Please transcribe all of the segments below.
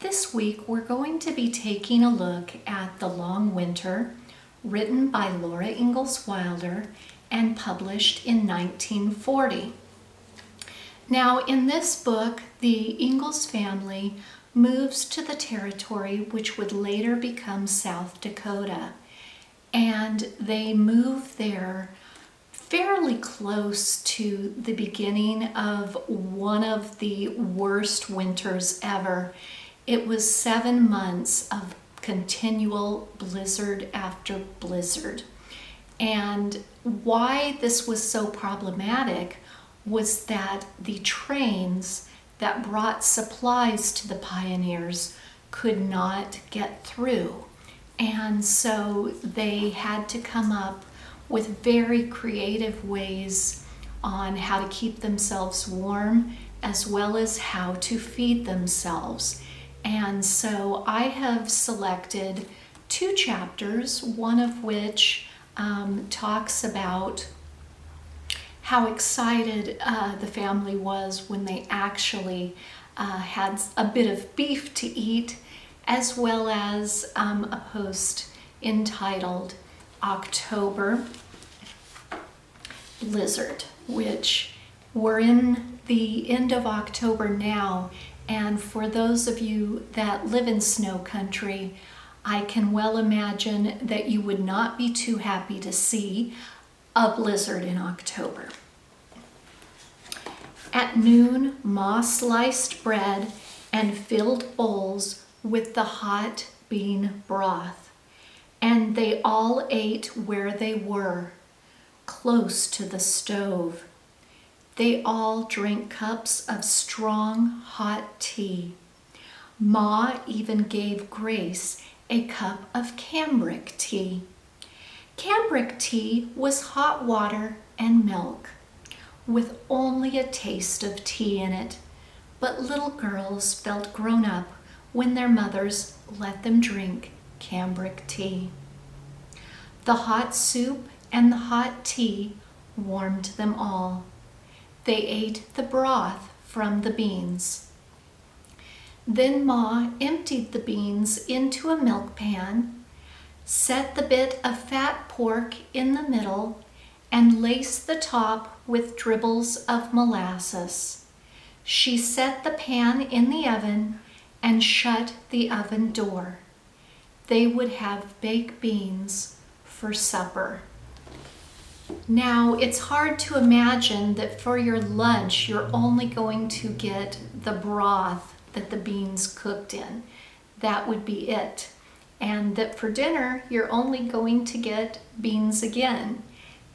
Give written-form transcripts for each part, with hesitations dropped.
This week we're going to be taking a look at The Long Winter, written by Laura Ingalls Wilder and published in 1940. Now, in this book, the Ingalls family moves to the territory which would later become South Dakota, and they move there fairly close to the beginning of one of the worst winters ever. It was 7 months of continual blizzard after blizzard. And why this was so problematic was that the trains that brought supplies to the pioneers could not get through. And so they had to come up with very creative ways on how to keep themselves warm as well as how to feed themselves. And so I have selected 2 chapters, one of which talks about how excited the family was when they actually had a bit of beef to eat, as well as a post entitled October Blizzard, which we're in the end of October now. And for those of you that live in snow country, I can well imagine that you would not be too happy to see a blizzard in October. At noon, Ma sliced bread and filled bowls with the hot bean broth, and they all ate where they were, close to the stove. They all drank cups of strong, hot tea. Ma even gave Grace a cup of cambric tea. Cambric tea was hot water and milk, with only a taste of tea in it, but little girls felt grown up when their mothers let them drink cambric tea. The hot soup and the hot tea warmed them all. They ate the broth from the beans. Then Ma emptied the beans into a milk pan, set the bit of fat pork in the middle, and laced the top with dribbles of molasses. She set the pan in the oven and shut the oven door. They would have baked beans for supper. Now, it's hard to imagine that for your lunch, you're only going to get the broth that the beans cooked in. That would be it. And that for dinner, you're only going to get beans again.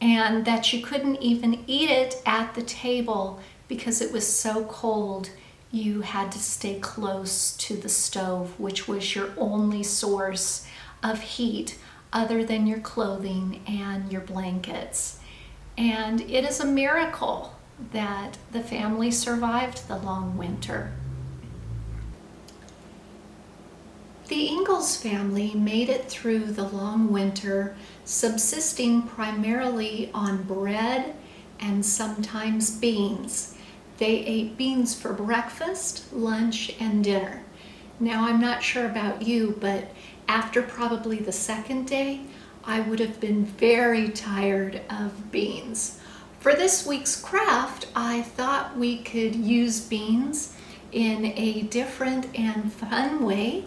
And that you couldn't even eat it at the table because it was so cold. You had to stay close to the stove, which was your only source of heat other than your clothing and your blankets. And it is a miracle that the family survived the long winter. The Ingalls family made it through the long winter, subsisting primarily on bread and sometimes beans. They ate beans for breakfast, lunch, and dinner. Now, I'm not sure about you, but after probably the second day, I would have been very tired of beans. For this week's craft, I thought we could use beans in a different and fun way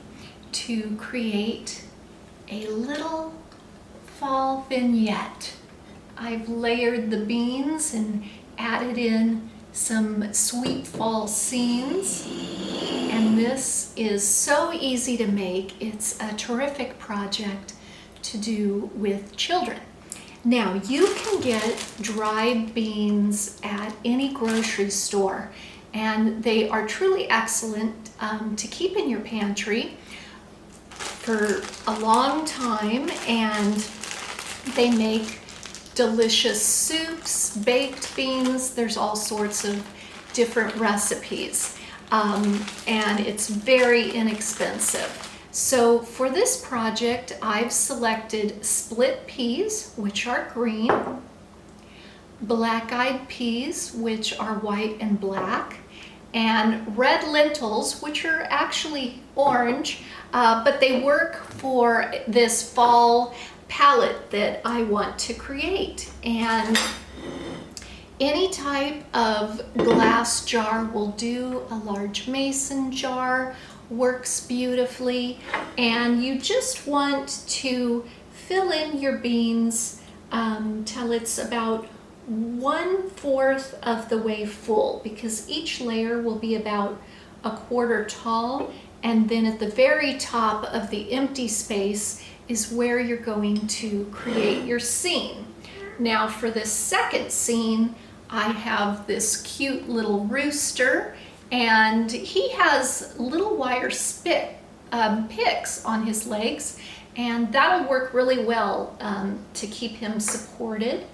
to create a little fall vignette. I've layered the beans and added in some sweet fall scenes, and this is so easy to make. It's a terrific project to do with children. Now, you can get dried beans at any grocery store, and they are truly excellent to keep in your pantry for a long time, and they make delicious soups, baked beans. There's all sorts of different recipes, and it's very inexpensive. So for this project, I've selected split peas, which are green, black-eyed peas, which are white and black, and red lentils, which are actually orange, but they work for this fall palette that I want to create. And any type of glass jar will do. A large mason jar works beautifully, and you just want to fill in your beans till it's about 1/4 of the way full, because each layer will be about 1/4 tall, and then at the very top of the empty space is where you're going to create your scene. Now for this second scene, I have this cute little rooster, and he has little wire picks on his legs, and that'll work really well to keep him supported.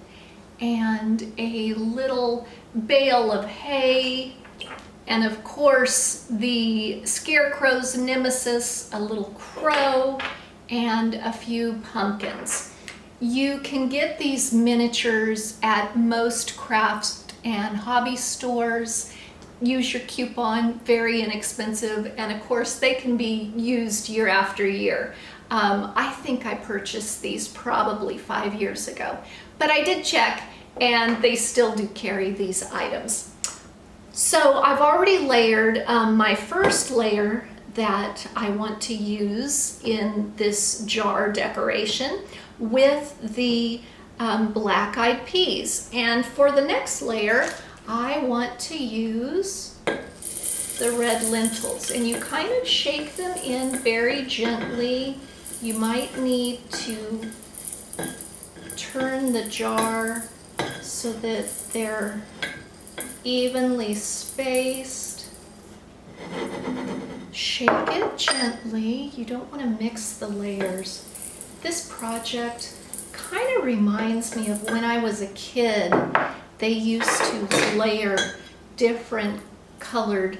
And a little bale of hay, and of course the scarecrow's nemesis, a little crow, and a few pumpkins. You can get these miniatures at most crafts and hobby stores. Use your coupon, very inexpensive, and of course they can be used year after year. I think I purchased these probably 5 years ago, but I did check and they still do carry these items. So I've already layered my first layer that I want to use in this jar decoration with the black-eyed peas. And for the next layer, I want to use the red lentils, and you kind of shake them in very gently. You might need to turn the jar so that they're evenly spaced. Shake it gently. You don't want to mix the layers. This project kind of reminds me of when I was a kid. They used to layer different colored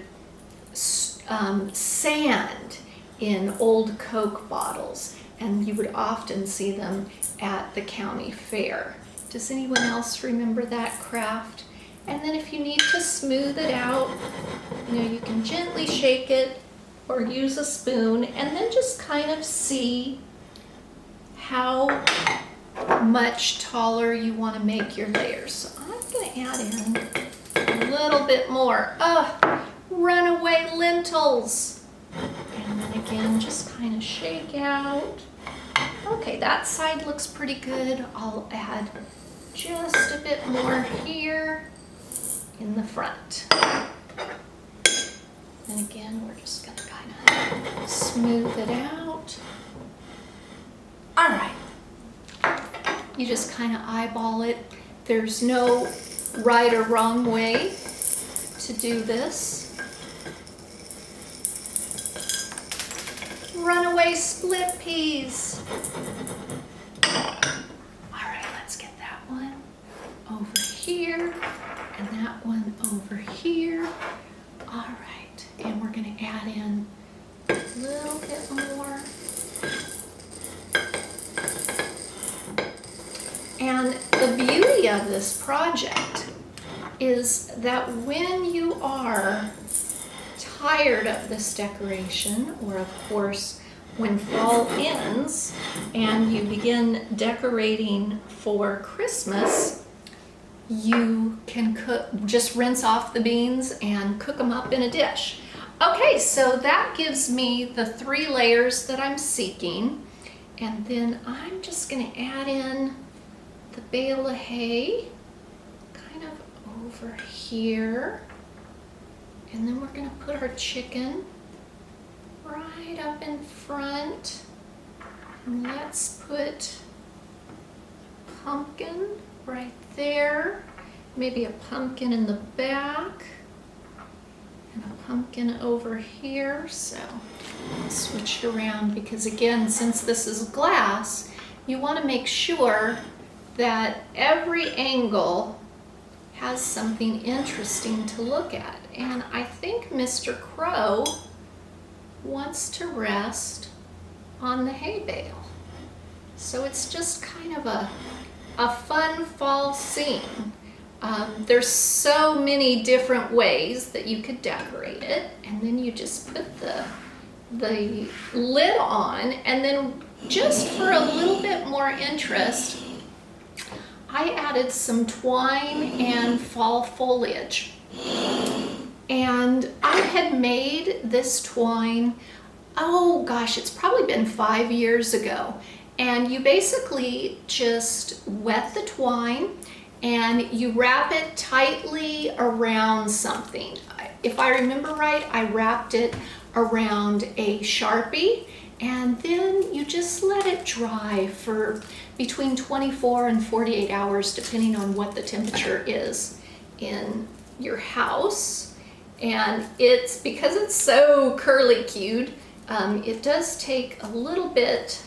sand in old Coke bottles, and you would often see them at the county fair. Does anyone else remember that craft? And then if you need to smooth it out, you can gently shake it or use a spoon, and then just kind of see how much taller you want to make your layers. So I'm going to add in a little bit more. Runaway lentils. And then again, just kind of shake out. Okay, that side looks pretty good. I'll add just a bit more here in the front. And again, we're just going to kind of smooth it out. All right. You just kind of eyeball it. There's no right or wrong way to do this. Runaway split peas. All right, let's get that one over here and that one over here. All right, and we're going to add in a little bit more. And the beauty of this project is that when you are tired of this decoration, or of course when fall ends and you begin decorating for Christmas, you can just rinse off the beans and cook them up in a dish. Okay, so that gives me the 3 layers that I'm seeking, and then I'm just going to add in the bale of hay kind of over here, and then we're going to put our chicken right up in front, and let's put pumpkin right there, maybe a pumpkin in the back and a pumpkin over here. So I'll switch it around because, again, since this is glass, you want to make sure that every angle has something interesting to look at. And I think Mr. Crow wants to rest on the hay bale. So it's just kind of a fun fall scene. There's so many different ways that you could decorate it, and then you just put the lid on, and then just for a little bit more interest, I added some twine and fall foliage. And I had made this twine, oh gosh, it's probably been 5 years ago. And you basically just wet the twine and you wrap it tightly around something. If I remember right, I wrapped it around a Sharpie, and then you just let it dry for between 24 and 48 hours, depending on what the temperature is in your house. And it's, because it's so curly-cued, it does take a little bit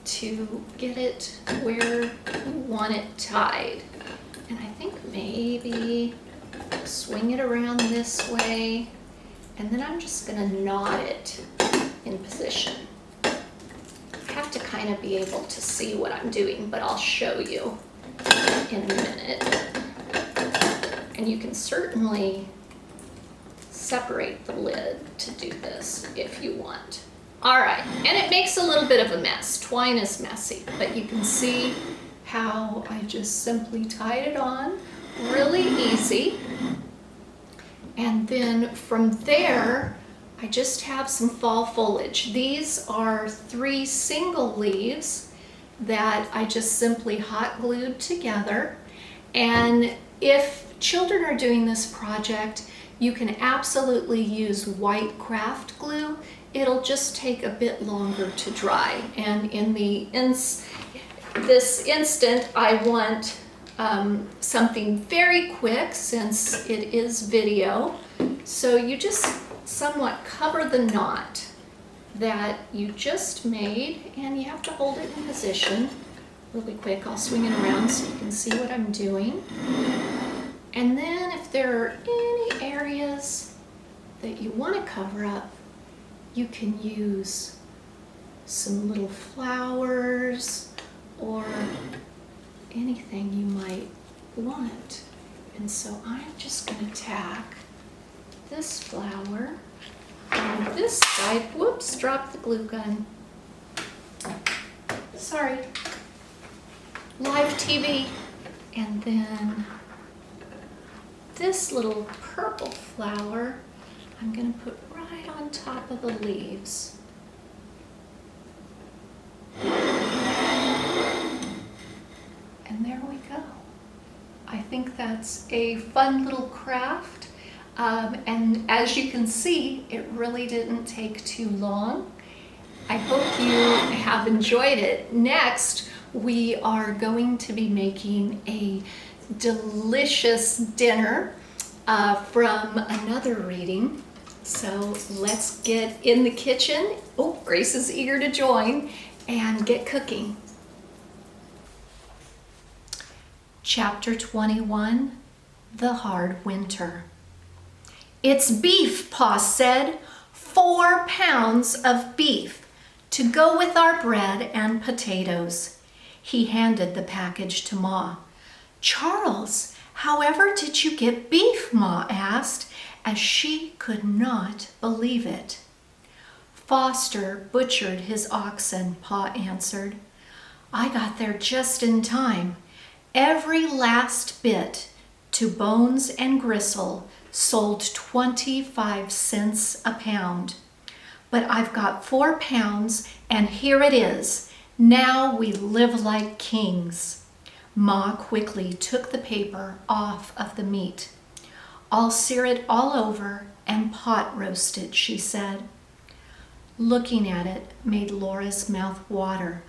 to get it where you want it tied. And I think maybe swing it around this way, and then I'm just gonna knot it in position. I have to kind of be able to see what I'm doing, but I'll show you in a minute. And you can certainly separate the lid to do this if you want. All right, and it makes a little bit of a mess. Twine is messy, but you can see how I just simply tied it on, really easy. And then from there, I just have some fall foliage. These are 3 single leaves that I just simply hot glued together. And if children are doing this project, you can absolutely use white craft glue. It'll just take a bit longer to dry. And in this instant, I want something very quick since it is video. So you just somewhat cover the knot that you just made, and you have to hold it in position really quick. I'll swing it around so you can see what I'm doing. And then if there are any areas that you want to cover up, you can use some little flowers or anything you might want. And so I'm just going to tack this flower on this side. Whoops, dropped the glue gun. Sorry. Live TV. And then this little purple flower I'm going to put right on top of the leaves. And there we go. I think that's a fun little craft. And as you can see, it really didn't take too long. I hope you have enjoyed it. Next, we are going to be making a delicious dinner from another reading. So let's get in the kitchen. Oh, Grace is eager to join and get cooking. Chapter 21, The Hard Winter. It's beef, Pa said. 4 pounds of beef to go with our bread and potatoes. He handed the package to Ma. Charles, however did you get beef? Ma asked, as she could not believe it. Foster butchered his oxen, Pa answered. I got there just in time. Every last bit, to bones and gristle, sold 25 cents a pound. But I've got 4 pounds, and here it is. Now we live like kings. Ma quickly took the paper off of the meat. I'll sear it all over and pot roast it, she said. Looking at it made Laura's mouth water.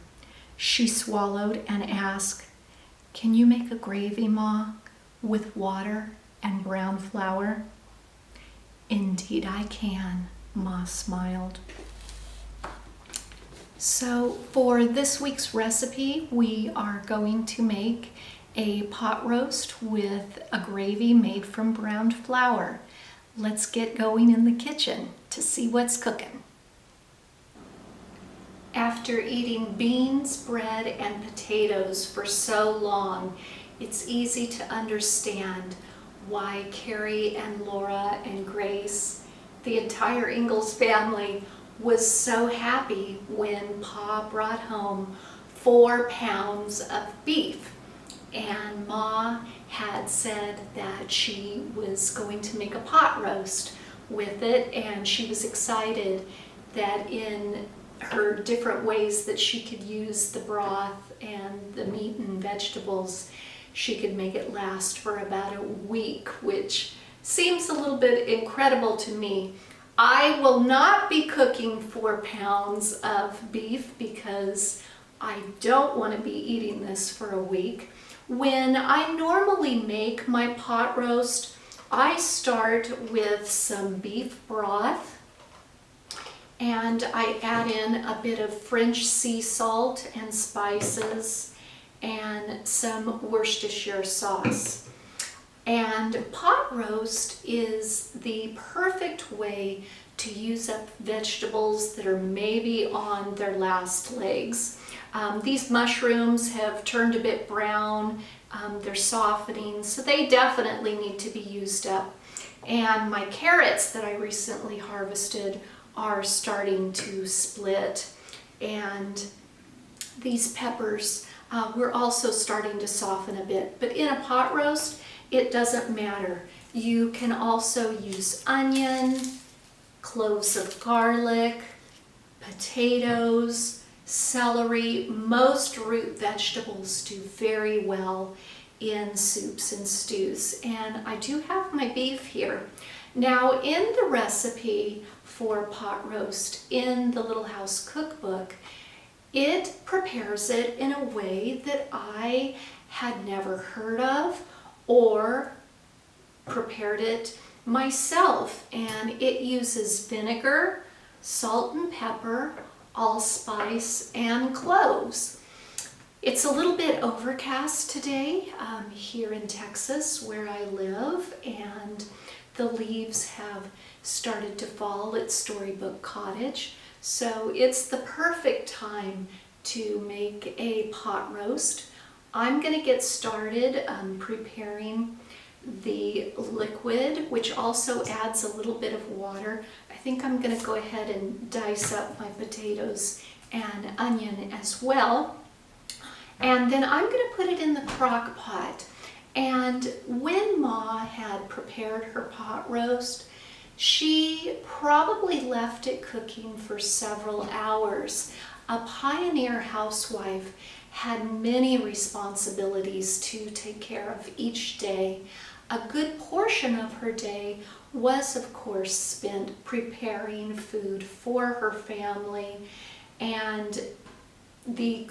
She swallowed and asked, Can you make a gravy, Ma, with water and brown flour? Indeed I can, Ma smiled. So for this week's recipe, we are going to make a pot roast with a gravy made from browned flour. Let's get going in the kitchen to see what's cooking. After eating beans, bread, and potatoes for so long, it's easy to understand why Carrie and Laura and Grace, the entire Ingalls family, was so happy when Pa brought home 4 pounds of beef. And Ma had said that she was going to make a pot roast with it, and she was excited that in her different ways that she could use the broth and the meat and vegetables, she could make it last for about a week, which seems a little bit incredible to me. I will not be cooking 4 pounds of beef because I don't want to be eating this for a week. When I normally make my pot roast, I start with some beef broth and I add in a bit of French sea salt and spices and some Worcestershire sauce. And pot roast is the perfect way to use up vegetables that are maybe on their last legs. These mushrooms have turned a bit brown, they're softening, so they definitely need to be used up. And my carrots that I recently harvested are starting to split, and these peppers we're also starting to soften a bit. But in a pot roast, it doesn't matter. You can also use onion, cloves of garlic, potatoes, celery. Most root vegetables do very well in soups and stews. And I do have my beef here. Now, in the recipe for pot roast in the Little House Cookbook, it prepares it in a way that I had never heard of or prepared it myself. And it uses vinegar, salt and pepper, allspice, and cloves. It's a little bit overcast today here in Texas where I live, and the leaves have started to fall at Storybook Cottage. So it's the perfect time to make a pot roast. I'm going to get started preparing the liquid, which also adds a little bit of water. I think I'm going to go ahead and dice up my potatoes and onion as well. And then I'm going to put it in the crock pot. And when Ma had prepared her pot roast, she probably left it cooking for several hours. A pioneer housewife had many responsibilities to take care of each day. A good portion of her day was, of course, spent preparing food for her family, and the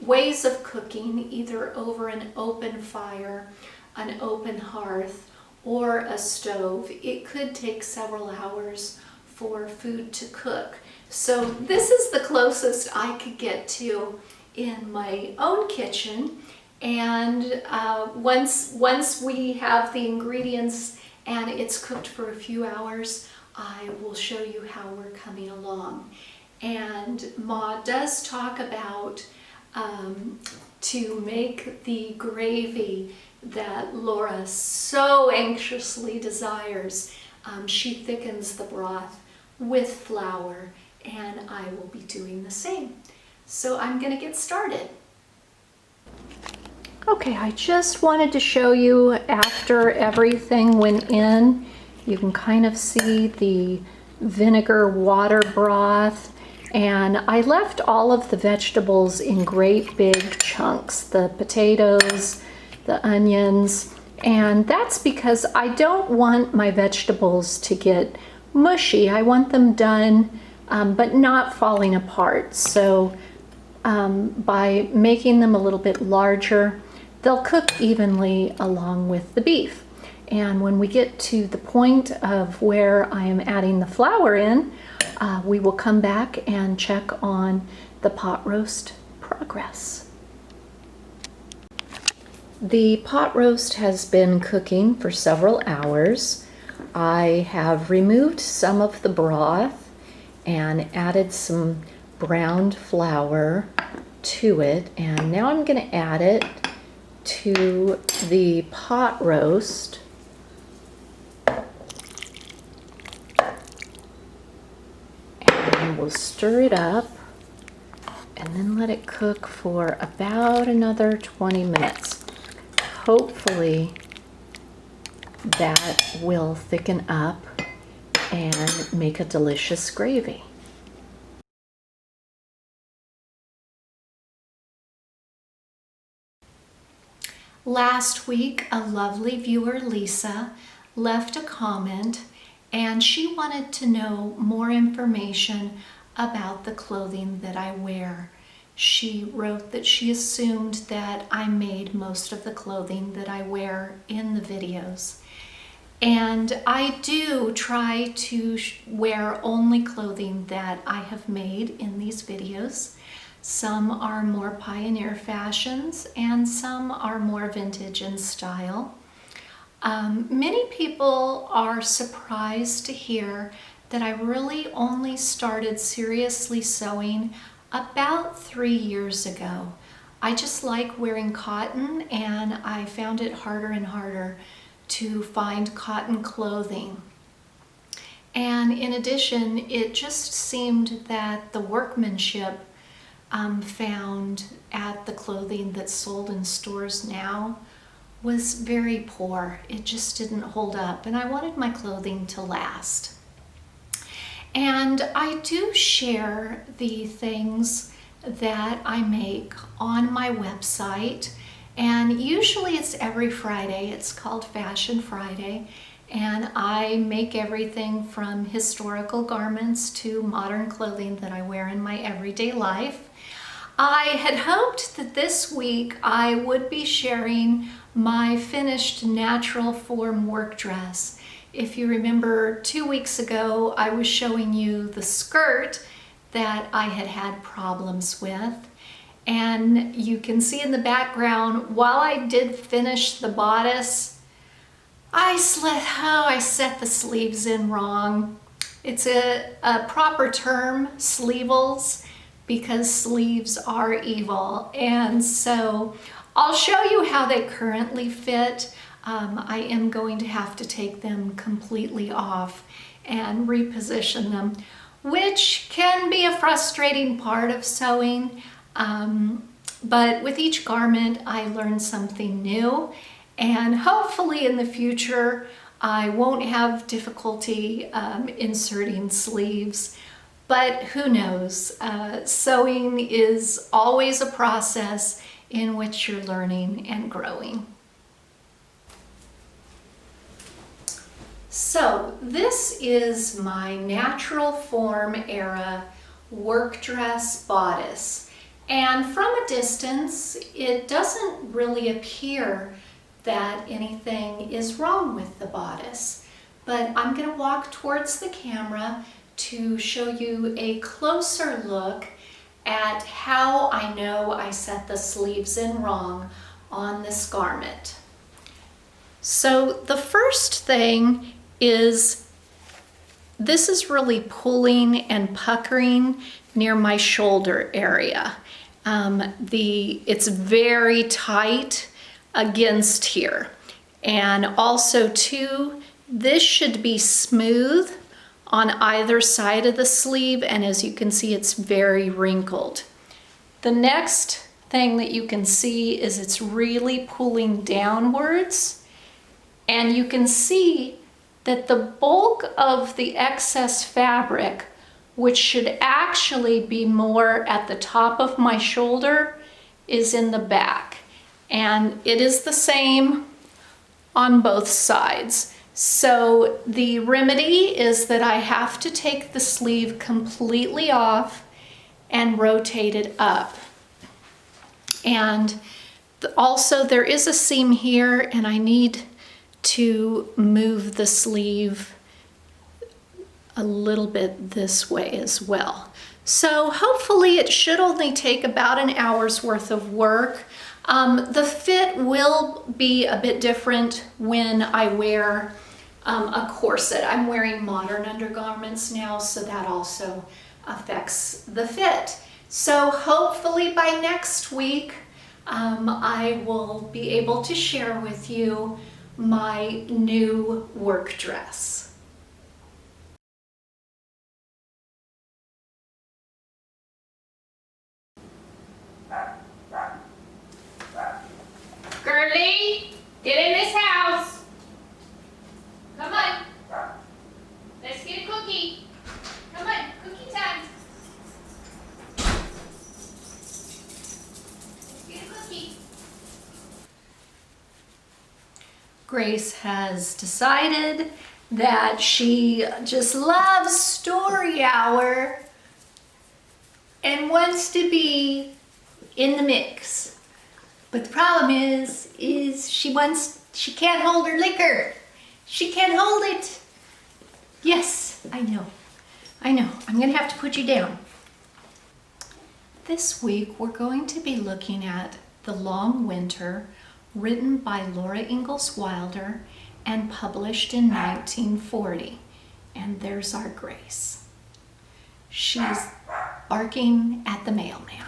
ways of cooking, either over an open fire, an open hearth, or a stove, it could take several hours for food to cook. So this is the closest I could get to in my own kitchen. And once we have the ingredients and it's cooked for a few hours, I will show you how we're coming along. And Ma does talk about to make the gravy that Laura so anxiously desires. She thickens the broth with flour, and I will be doing the same. So I'm going to get started. Okay, I just wanted to show you after everything went in. You can kind of see the vinegar water broth, and I left all of the vegetables in great big chunks, the potatoes, the onions, and that's because I don't want my vegetables to get mushy. I want them done but not falling apart. So by making them a little bit larger, they'll cook evenly along with the beef. And when we get to the point of where I am adding the flour in, we will come back and check on the pot roast progress. The pot roast has been cooking for several hours. I have removed some of the broth and added some browned flour to it, and now I'm going to add it to the pot roast. And we'll stir it up and then let it cook for about another 20 minutes. Hopefully that will thicken up and make a delicious gravy. Last week, a lovely viewer, Lisa, left a comment and she wanted to know more information about the clothing that I wear. She wrote that she assumed that I made most of the clothing that I wear in the videos. And I do try to wear only clothing that I have made in these videos. Some are more pioneer fashions and some are more vintage in style. Many people are surprised to hear that I really only started seriously sewing about 3 years ago. I just like wearing cotton and I found it harder and harder to find cotton clothing. And in addition, it just seemed that the workmanship found at the clothing that's sold in stores now was very poor. It just didn't hold up, and I wanted my clothing to last. And I do share the things that I make on my website, and usually it's every Friday. It's called Fashion Friday, and I make everything from historical garments to modern clothing that I wear in my everyday life. I had hoped that this week I would be sharing my finished natural form work dress. If you remember 2 weeks ago, I was showing you the skirt that I had had problems with. And you can see in the background, while I did finish the bodice, I set the sleeves in wrong. It's a proper term, sleevels, because sleeves are evil. And so I'll show you how they currently fit. I am going to have to take them completely off and reposition them, which can be a frustrating part of sewing. But with each garment, I learn something new, and hopefully in the future, I won't have difficulty inserting sleeves. But who knows? Sewing is always a process in which you're learning and growing. So this is my natural form era work dress bodice. And from a distance, it doesn't really appear that anything is wrong with the bodice. But I'm going to walk towards the camera to show you a closer look at how I know I set the sleeves in wrong on this garment. So the first thing is this is really pulling and puckering near my shoulder area. It's very tight against here. And also too, this should be smooth on either side of the sleeve, and as you can see, it's very wrinkled. The next thing that you can see is it's really pulling downwards, and you can see that the bulk of the excess fabric, which should actually be more at the top of my shoulder, is in the back. And it is the same on both sides. So the remedy is that I have to take the sleeve completely off and rotate it up. And also there is a seam here, and I need to move the sleeve a little bit this way as well. So hopefully it should only take about an hour's worth of work. The fit will be a bit different when I wear a corset. I'm wearing modern undergarments now, so that also affects the fit. So hopefully by next week, I will be able to share with you my new work dress. Girlie, get in this house. Come on. Let's get a cookie. Come on, cookie time. Let's get a cookie. Grace has decided that she just loves story hour and wants to be in the mix. But the problem is she can't hold her liquor. She can't hold it. Yes, I know. I'm gonna have to put you down. This week we're going to be looking at The Long Winter, written by Laura Ingalls Wilder and published in 1940. And there's our Grace. She's barking at the mailman.